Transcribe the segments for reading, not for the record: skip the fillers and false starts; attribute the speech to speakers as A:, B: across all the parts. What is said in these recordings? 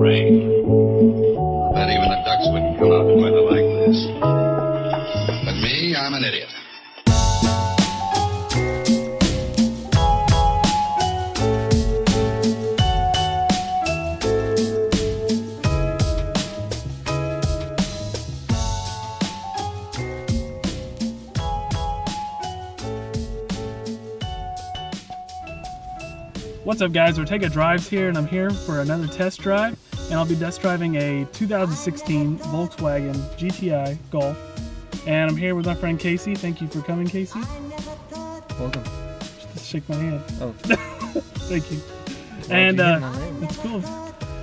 A: rain. I bet even the ducks wouldn't come out in weather like this. But me, I'm an idiot.
B: What's up, guys? We're taking drives here, and I'm here for another test drive, and I'll be test driving a 2016 Volkswagen GTI Golf, and I'm here with my friend Casey. Thank you for coming, Casey.
C: Welcome.
B: Just shake my hand.
C: Oh.
B: Thank you. And that's cool.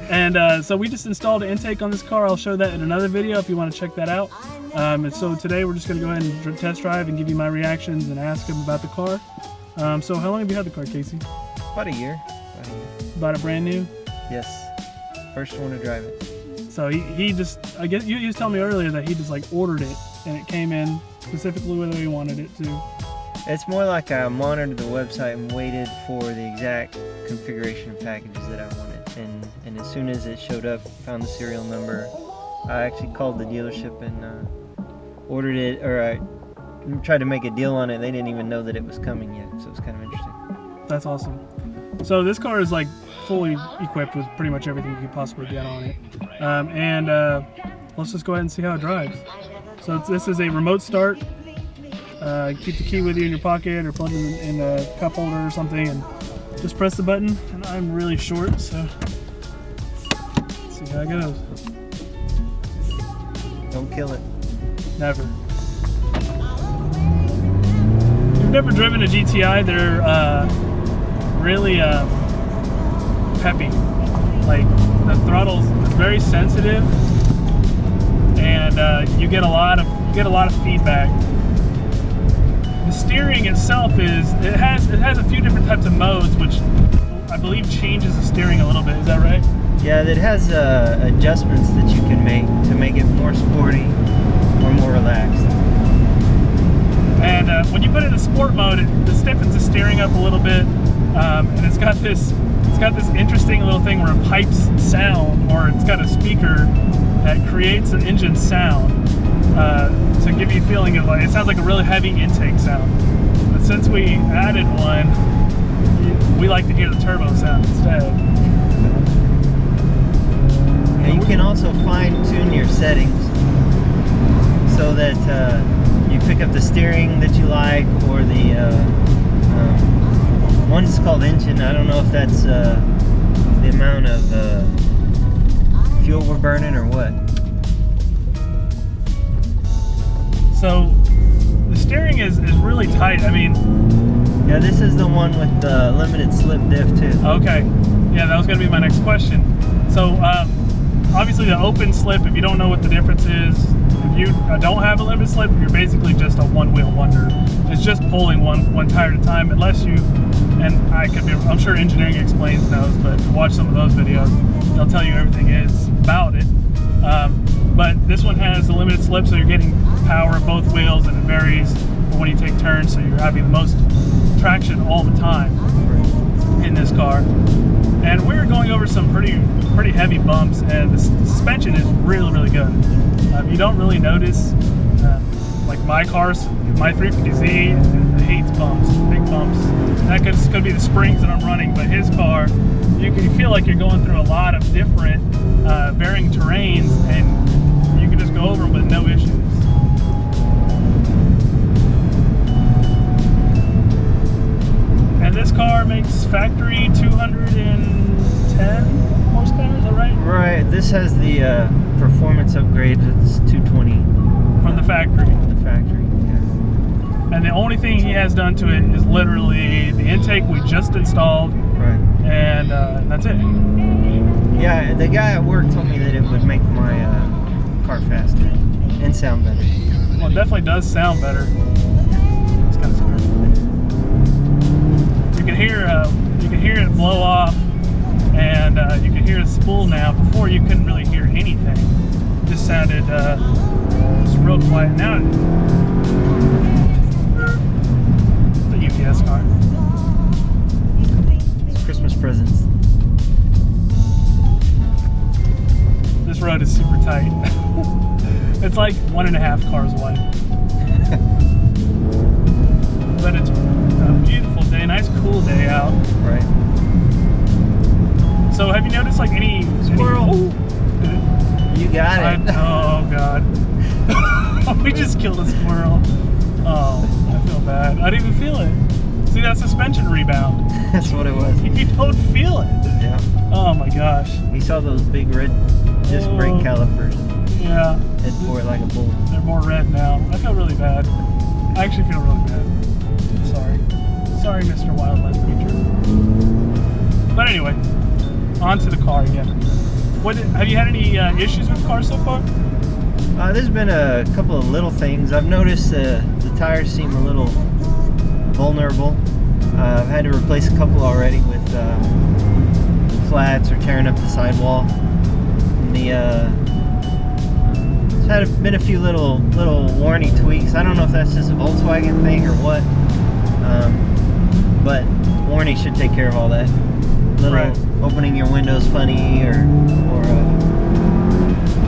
B: And so we just installed an intake on this car. I'll show that in another video if you want to check that out. And so today we're just going to go ahead and test drive and give you my reactions and ask him about the car. So how long have you had the car, Casey?
C: About a year.
B: Bought it brand new?
C: Yes. First one to drive it.
B: So he just, I guess you was telling me earlier that he just like ordered it and it came in specifically where he wanted it to.
C: It's more like I monitored the website and waited for the exact configuration of packages that I wanted. And as soon as it showed up, found the serial number, I actually called the dealership and ordered it, or I tried to make a deal on it. They didn't even know that it was coming yet, so it's kind of interesting.
B: That's awesome. So this car is like fully equipped with pretty much everything you could possibly get on it. Let's just go ahead and see how it drives. So this is a remote start. Keep the key with you in your pocket or plug it in a cup holder or something and just press the button. And I'm really short, so let's see how it goes.
C: Don't kill it.
B: Never. If you've never driven a GTI, they're really peppy. Like the throttle's very sensitive, and you get a lot of feedback. The steering itself it has a few different types of modes, which I believe changes the steering a little bit. Is that right?
C: Yeah, it has adjustments that you can make to make it more sporty or more relaxed. And
B: when you put it in the sport mode, it stiffens the steering up a little bit. And it's got this interesting little thing where it pipes sound, or it's got a speaker that creates an engine sound to give you a feeling of like, it sounds like a really heavy intake sound. But since we added one, we like to hear the turbo sound instead.
C: And you can also fine tune your settings so that you pick up the steering that you like, or the one's called engine. I don't know if that's the amount of fuel we're burning or what.
B: So the steering is really tight. I mean,
C: yeah, this is the one with the limited slip diff too.
B: Okay, yeah, that was gonna be my next question. So obviously the open slip, if you don't know what the difference is, if you don't have a limited slip, you're basically just a one-wheel wonder. It's just pulling one tire at a time, unless you, and I'm sure Engineering Explains knows, but watch some of those videos, they'll tell you everything is about it. But this one has a limited slip, so you're getting power of both wheels, and it varies when you take turns, so you're having the most traction all the time in this car. And we're going over some pretty heavy bumps, and the suspension is really good. You don't really notice, like my 350Z hates bumps, big bumps. That could be the springs that I'm running, but his car, you can feel like you're going through a lot of different varying terrains, and you can just go over them with no issues. And this car makes factory 210 horsepower, is that right?
C: Right, this has the performance upgrade. It's 220.
B: From the factory.
C: From the factory, yeah.
B: And the only thing he has done to it is literally the intake we just installed.
C: Right.
B: And that's it.
C: Yeah, the guy at work told me that it would make my car faster and sound better.
B: Well, it definitely does sound better. It's kind of scary. You can hear it blow off, and you can hear the spool now. Before you couldn't really hear anything. It just sounded just real quiet. Now it's a UPS car.
C: It's Christmas presents.
B: It's like 1.5 cars wide. But it's a beautiful day, nice cool day out.
C: Right.
B: So have you noticed like any
C: Squirrel. You got it.
B: Oh god. We just killed a squirrel. Oh, I feel bad. I didn't even feel it. See, that suspension rebound.
C: That's what it was.
B: You don't feel it.
C: Yeah.
B: Oh my gosh.
C: We saw those big red disc brake calipers.
B: Yeah.
C: Head for it like a bull.
B: They're more red now. I feel really bad. I actually feel really bad. Sorry. Sorry, Mr. Wildlife Creature. But anyway, on to the car again. Have you had any issues with the car so far?
C: There's been a couple of little things. I've noticed the tires seem a little vulnerable. I've had to replace a couple already with flats or tearing up the sidewall. And there's been a few little warranty tweaks. I don't know if that's just a Volkswagen thing or what, but warranty should take care of all that. Little
B: right.
C: Opening your windows funny or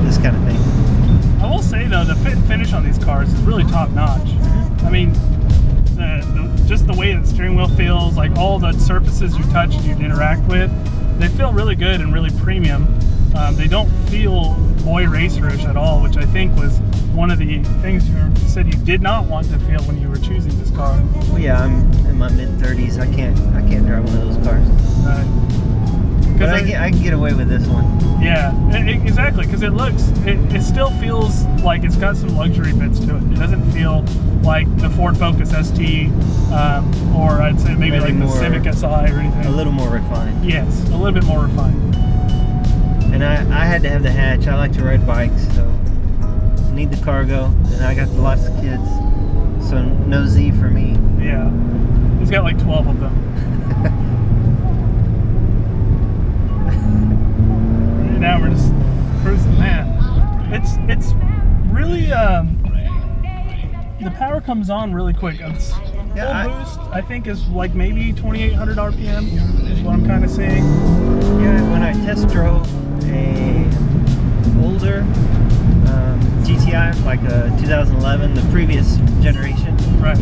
C: this kind of thing.
B: I will say though, the fit and finish on these cars is really top notch. I mean, just the way that the steering wheel feels, like all the surfaces you touch and you interact with, they feel really good and really premium. They don't feel boy racerish at all, which I think was one of the things you said you did not want to feel when you were choosing this car.
C: Well, yeah, I'm in my mid-30s. I can't drive one of those cars. But I can get away with this one.
B: Yeah, exactly, because it still feels like it's got some luxury bits to it. It doesn't feel like the Ford Focus ST, or I'd say maybe like the Civic Si or anything.
C: A little more refined.
B: Yes, a little bit more refined.
C: And I had to have the hatch. I like to ride bikes, so I need the cargo. And I got lots of kids, so no Z for me.
B: Yeah, he's got like 12 of them. Now we're just cruising, man. It's really the power comes on really quick. Full boost, I think, is like maybe 2,800 RPM is what I'm kind of seeing.
C: Yeah, when I test drove a older GTI, like a 2011, the previous generation,
B: right?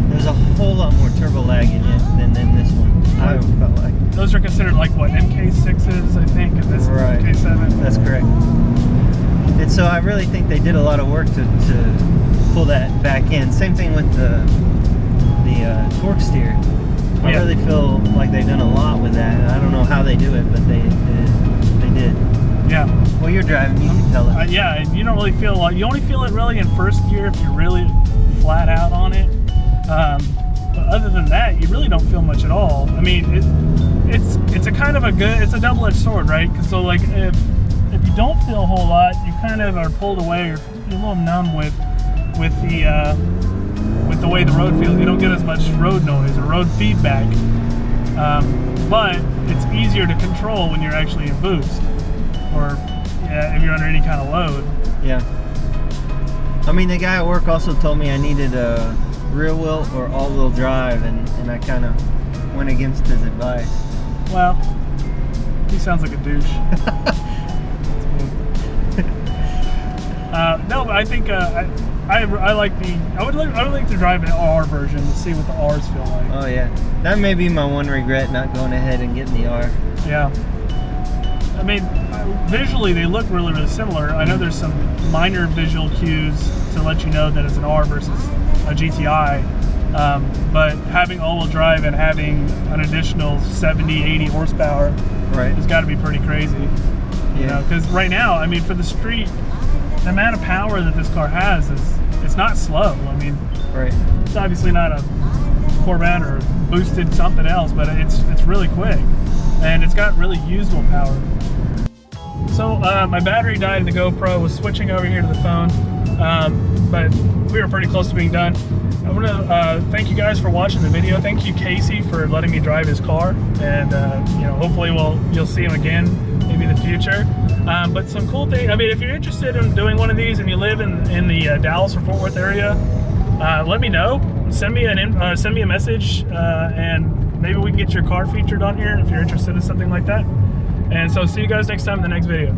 C: There's a whole lot more turbo lag in it than in this one. I felt like.
B: Those are considered like what, MK6s, I think, and this is MK7.
C: That's correct. And so I really think they did a lot of work to pull that back in. Same thing with the torque steer. I really feel like they've done a lot with that. I don't know how they do it, but they did. Yeah. Well, you're driving, you can tell it.
B: Yeah, and you don't really feel like, you only feel it really in first gear if you're really flat out on it. But other than that, you really don't feel much at all. I mean, it's a kind of it's a double-edged sword, right? So like if you don't feel a whole lot, you kind of are pulled away, or you're a little numb with the way the road feels. You don't get as much road noise or road feedback, but it's easier to control when you're actually in boost, or if you're under any kind of load.
C: Yeah. I mean, the guy at work also told me I needed a rear wheel or all-wheel drive, and I kind of went against his advice.
B: Well, he sounds like a douche. No, but I think I would like to drive an R version to see what the R's feel like.
C: Oh yeah, that may be my one regret, not going ahead and getting the R.
B: Yeah. I mean, visually they look really, really similar. I know there's some minor visual cues to let you know that it's an R versus a GTI, but having all-wheel drive and having an additional 70, 80 horsepower has got to be pretty crazy. You know, because right now, I mean, for the street, the amount of power that this car has it's not slow. I mean, it's obviously not a Corvette or boosted something else, but it's really quick, and it's got really usable power. So my battery died in the GoPro. Was switching over here to the phone, but we were pretty close to being done. I want to thank you guys for watching the video. Thank you, Casey, for letting me drive his car, and you know, hopefully you'll see him again maybe in the future. But some cool thing. I mean, if you're interested in doing one of these and you live in the Dallas or Fort Worth area, let me know. Send me a message, and maybe we can get your car featured on here if you're interested in something like that. And so see you guys next time in the next video.